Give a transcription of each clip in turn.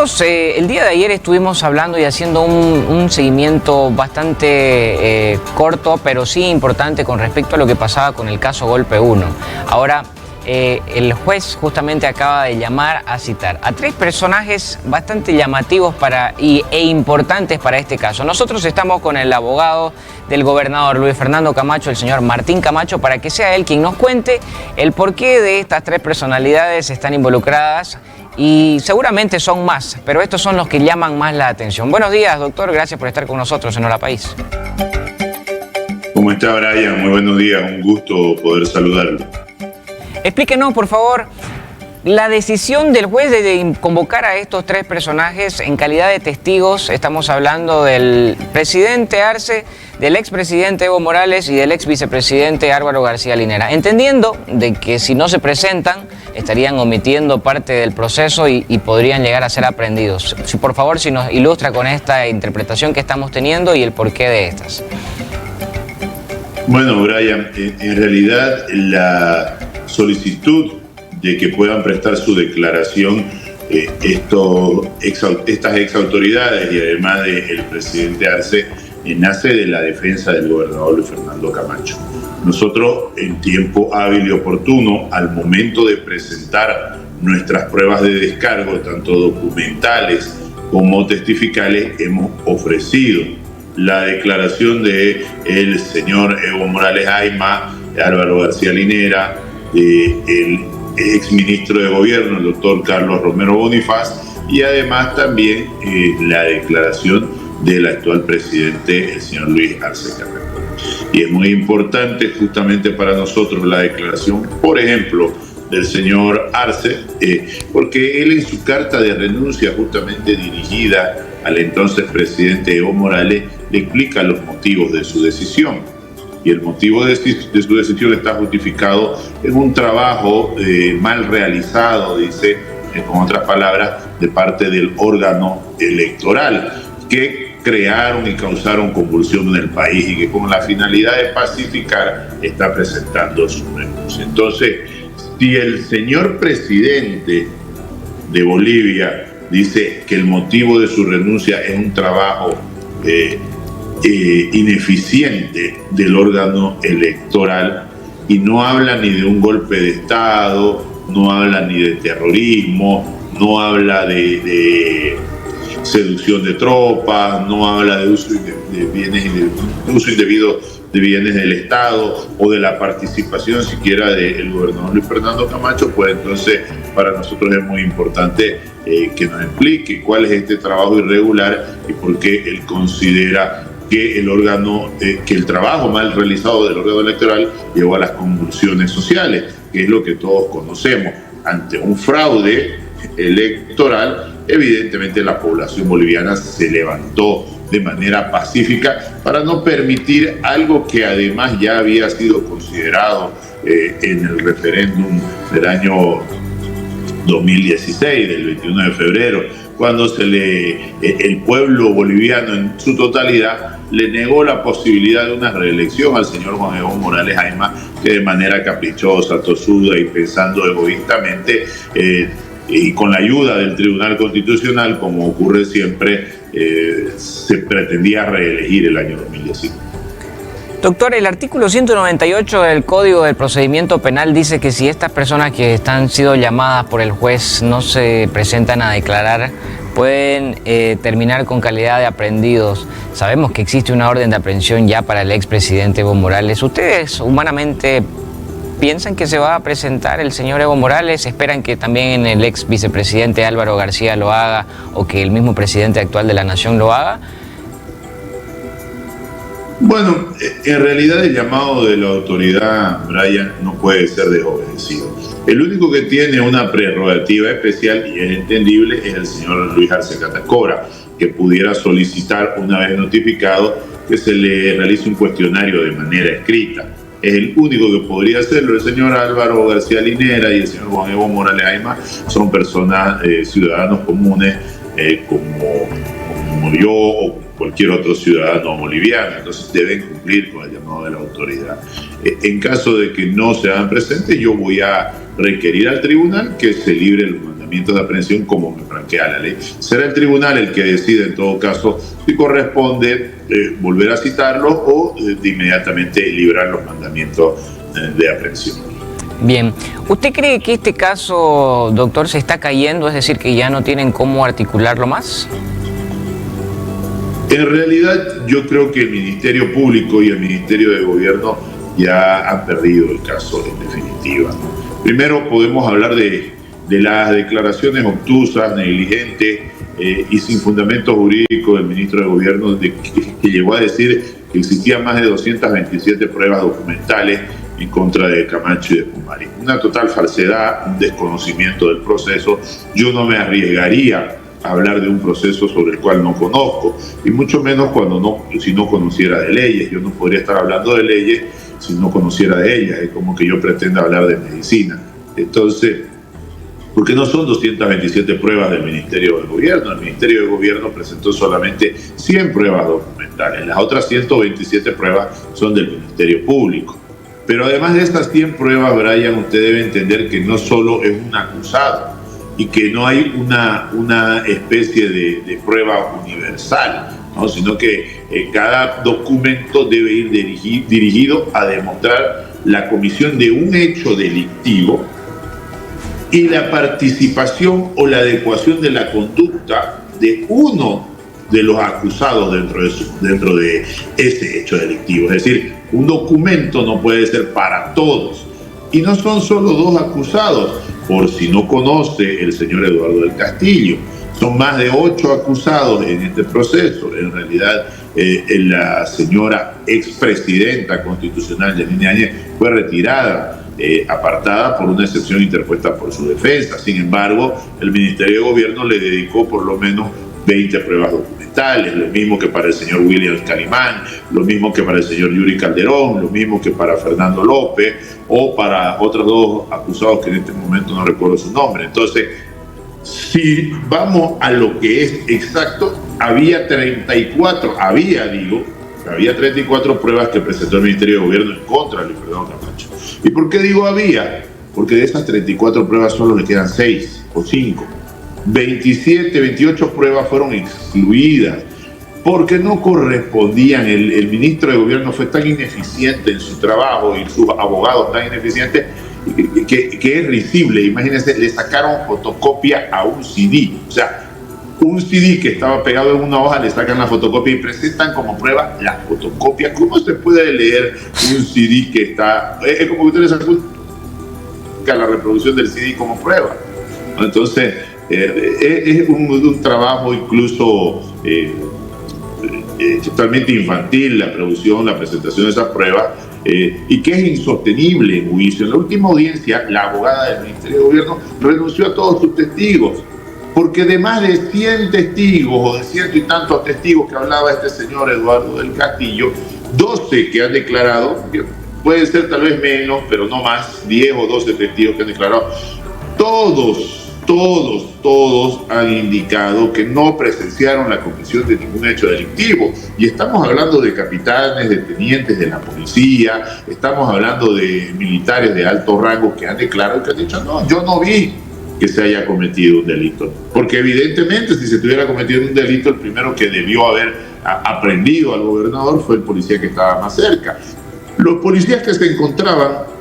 El día de ayer estuvimos hablando y haciendo un seguimiento bastante corto, pero sí importante con respecto a lo que pasaba con el caso Golpe 1. Ahora, el juez justamente acaba de llamar a citar a 3 personajes bastante llamativos e importantes para este caso. Nosotros estamos con el abogado del gobernador Luis Fernando Camacho, el señor Martín Camacho, para que sea él quien nos cuente el porqué de estas 3 personalidades están involucradas. Y seguramente son más, pero estos son los que llaman más la atención. Buenos días, doctor. Gracias por estar con nosotros en Hola País. ¿Cómo está, Brian? Muy buenos días. Un gusto poder saludarlo. Explíquenos, por favor, la decisión del juez de convocar a estos 3 personajes en calidad de testigos. Estamos hablando del presidente Arce, del expresidente Evo Morales y del ex vicepresidente Álvaro García Linera, entendiendo de que si no se presentan estarían omitiendo parte del proceso y podrían llegar a ser aprehendidos. Si por favor, si nos ilustra con esta interpretación que estamos teniendo y el porqué de estas. Bueno, Brian, en realidad la solicitud de que puedan prestar su declaración estas ex autoridades y además del presidente Arce nace de la defensa del gobernador Luis Fernando Camacho. Nosotros, en tiempo hábil y oportuno, al momento de presentar nuestras pruebas de descargo, tanto documentales como testificales, hemos ofrecido la declaración de el señor Evo Morales Ayma, Álvaro García Linera, el exministro de gobierno, el doctor Carlos Romero Bonifaz, y además también la declaración del actual presidente, el señor Luis Arce Carrero. Y es muy importante justamente para nosotros la declaración, por ejemplo, del señor Arce, porque él en su carta de renuncia justamente dirigida al entonces presidente Evo Morales le explica los motivos de su decisión. Y el motivo de su decisión está justificado en un trabajo mal realizado, dice, con otras palabras, de parte del órgano electoral, que crearon y causaron convulsión en el país y que con la finalidad de pacificar está presentando su renuncia. Entonces, si el señor presidente de Bolivia dice que el motivo de su renuncia es un trabajo ineficiente del órgano electoral y no habla ni de un golpe de Estado, no habla ni de terrorismo, no habla de seducción de tropas, no habla de uso de bienes uso indebido de bienes del Estado o de la participación siquiera del gobernador Luis Fernando Camacho, pues entonces para nosotros es muy importante que nos explique cuál es este trabajo irregular y por qué él considera que el trabajo mal realizado del órgano electoral llevó a las convulsiones sociales, que es lo que todos conocemos. Ante un fraude electoral, evidentemente la población boliviana se levantó de manera pacífica para no permitir algo que además ya había sido considerado en el referéndum del año 2016, del 21 de febrero, cuando el pueblo boliviano en su totalidad le negó la posibilidad de una reelección al señor Juan Evo Morales Ayma, que de manera caprichosa, tosuda y pensando egoístamente, y con la ayuda del Tribunal Constitucional, como ocurre siempre, se pretendía reelegir el año 2019. Doctor, el artículo 198 del Código del Procedimiento Penal dice que si estas personas que han sido llamadas por el juez no se presentan a declarar, pueden terminar con calidad de aprehendidos. Sabemos que existe una orden de aprehensión ya para el expresidente Evo Morales. ¿Ustedes humanamente piensan que se va a presentar el señor Evo Morales? ¿Esperan que también el ex vicepresidente Álvaro García lo haga o que el mismo presidente actual de la Nación lo haga? Bueno, en realidad el llamado de la autoridad, Brian, no puede ser desobedecido. El único que tiene una prerrogativa especial y es entendible es el señor Luis Arce Catacora, que pudiera solicitar, una vez notificado, que se le realice un cuestionario de manera escrita. Es el único que podría hacerlo. El señor Álvaro García Linera y el señor Juan Evo Morales Ayma son personas, ciudadanos comunes, como yo o cualquier otro ciudadano boliviano, entonces deben cumplir con el llamado de la autoridad. En caso de que no se hagan presentes, yo voy a requerir al tribunal que se libre los mandamientos mandamientos de aprehensión como me franquea la ley. Será el tribunal el que decide en todo caso si corresponde volver a citarlo o de inmediatamente liberar los mandamientos de aprehensión. Bien, ¿usted cree que este caso, doctor, se está cayendo? Es decir, que ya no tienen cómo articularlo más. En realidad yo creo que el Ministerio Público y el Ministerio de Gobierno ya han perdido el caso en definitiva. Primero podemos hablar de las declaraciones obtusas, negligentes y sin fundamento jurídico del ministro de Gobierno que llegó a decir que existían más de 227 pruebas documentales en contra de Camacho y de Pumari. Una total falsedad, un desconocimiento del proceso. Yo no me arriesgaría a hablar de un proceso sobre el cual no conozco, y mucho menos si no conociera de leyes. Yo no podría estar hablando de leyes si no conociera de ellas. Es como que yo pretenda hablar de medicina. Entonces, porque no son 227 pruebas del Ministerio de Gobierno. El Ministerio de Gobierno presentó solamente 100 pruebas documentales. Las otras 127 pruebas son del Ministerio Público. Pero además de estas 100 pruebas, Brian, usted debe entender que no solo es un acusado y que no hay una especie de prueba universal, ¿no? Sino que cada documento debe ir dirigido a demostrar la comisión de un hecho delictivo y la participación o la adecuación de la conducta de uno de los acusados dentro de ese hecho delictivo. Es decir, un documento no puede ser para todos. Y no son solo dos acusados, por si no conoce el señor Eduardo del Castillo. Son más de 8 acusados en este proceso. En realidad, la señora expresidenta constitucional Yanine Áñez fue retirada, apartada por una excepción interpuesta por su defensa. Sin embargo, el Ministerio de Gobierno le dedicó por lo menos 20 pruebas documentales, lo mismo que para el señor Williams Calimán, lo mismo que para el señor Yuri Calderón, lo mismo que para Fernando López o para otros dos acusados que en este momento no recuerdo su nombre. Entonces, si vamos a lo que es exacto, había 34 pruebas que presentó el Ministerio de Gobierno en contra de Luis Fernando Camacho. ¿Y por qué digo había? Porque de esas 34 pruebas solo le quedan 6 o 5. 28 pruebas fueron excluidas porque no correspondían. El ministro de Gobierno fue tan ineficiente en su trabajo y sus abogados tan ineficientes que es risible. Imagínense, le sacaron fotocopia a un CD. O sea, un CD que estaba pegado en una hoja, le sacan la fotocopia y presentan como prueba la fotocopia. ¿Cómo se puede leer un CD que está... Es como que ustedes sacan la reproducción del CD como prueba. Entonces, es un trabajo incluso totalmente infantil la presentación de esas pruebas, y que es insostenible en juicio. En la última audiencia, la abogada del Ministerio de Gobierno renunció a todos sus testigos, porque de más de 100 testigos o de ciento y tantos testigos que hablaba este señor Eduardo del Castillo, 12 que han declarado, puede ser tal vez menos, pero no más, 10 o 12 testigos que han declarado, todos han indicado que no presenciaron la comisión de ningún hecho delictivo. Y estamos hablando de capitanes, de tenientes de la policía, estamos hablando de militares de alto rango que han declarado, que han dicho, no, yo no vi que se haya cometido un delito. Porque evidentemente, si se tuviera cometido un delito, el primero que debió haber aprendido al gobernador fue el policía que estaba más cerca. Los policías que se encontraban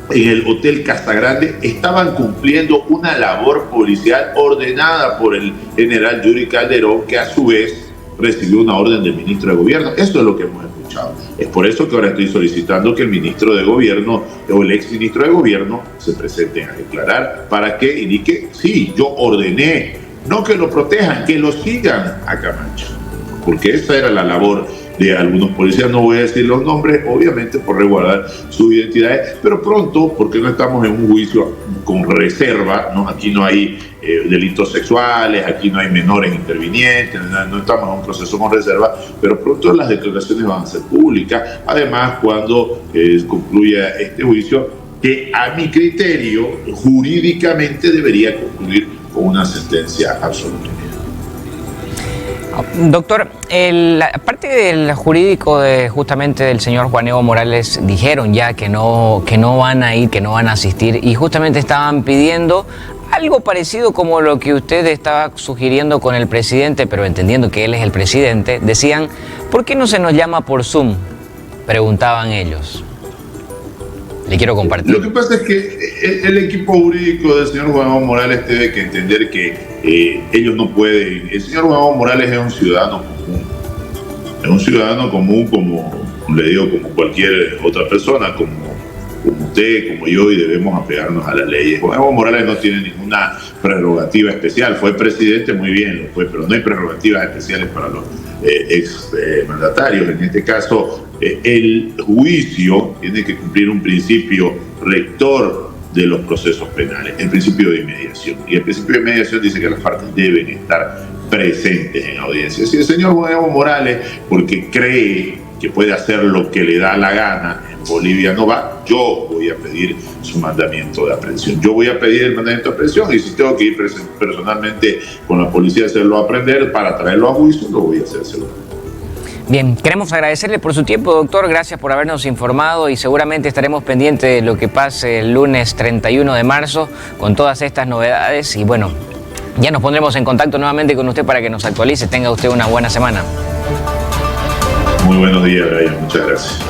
en el Hotel Casagrande estaban cumpliendo una labor policial ordenada por el general Yuri Calderón, que a su vez recibió una orden del ministro de Gobierno. Eso es lo que hemos escuchado. Es por eso que ahora estoy solicitando que el ministro de Gobierno o el exministro de Gobierno se presenten a declarar para que indique, sí, yo ordené, no que lo protejan, que lo sigan a Camacho. Porque esa era la labor de algunos policías. No voy a decir los nombres, obviamente por resguardar sus identidades, pero pronto, porque no estamos en un juicio con reserva, ¿no? Aquí no hay delitos sexuales, aquí no hay menores intervinientes, no estamos en un proceso con reserva, pero pronto las declaraciones van a ser públicas. Además, cuando concluya este juicio, que a mi criterio jurídicamente debería concluir con una sentencia absoluta. Doctor, aparte del jurídico justamente del señor Juan Evo Morales, dijeron ya que no van a ir, que no van a asistir, y justamente estaban pidiendo Algo parecido como lo que usted estaba sugiriendo con el presidente, pero entendiendo que él es el presidente, decían, ¿por qué no se nos llama por Zoom? Preguntaban ellos. Le quiero compartir. Lo que pasa es que el equipo jurídico del señor Juan Evo Morales tiene que entender que ellos no pueden. El señor Juan Evo Morales es un ciudadano común. Es un ciudadano común, como le digo, como cualquier otra persona, como usted, como yo, y debemos apegarnos a las leyes. Juan Evo Morales no tiene ninguna prerrogativa especial. Fue presidente, muy bien, lo fue, pero no hay prerrogativas especiales para los ex mandatarios. En este caso, el juicio tiene que cumplir un principio rector de los procesos penales, el principio de inmediación. Y el principio de inmediación dice que las partes deben estar presentes en audiencia. Si el señor Juan Evo Morales, porque cree que puede hacer lo que le da la gana, en Bolivia no va, yo voy a pedir su mandamiento de aprehensión. Yo voy a pedir el mandamiento de aprehensión, y si tengo que ir personalmente con la policía a hacerlo aprender para traerlo a juicio, lo voy a hacer seguro. Bien, queremos agradecerle por su tiempo, doctor. Gracias por habernos informado y seguramente estaremos pendientes de lo que pase el lunes 31 de marzo con todas estas novedades. Y bueno, ya nos pondremos en contacto nuevamente con usted para que nos actualice. Tenga usted una buena semana. Muy buenos días, Brian. Muchas gracias.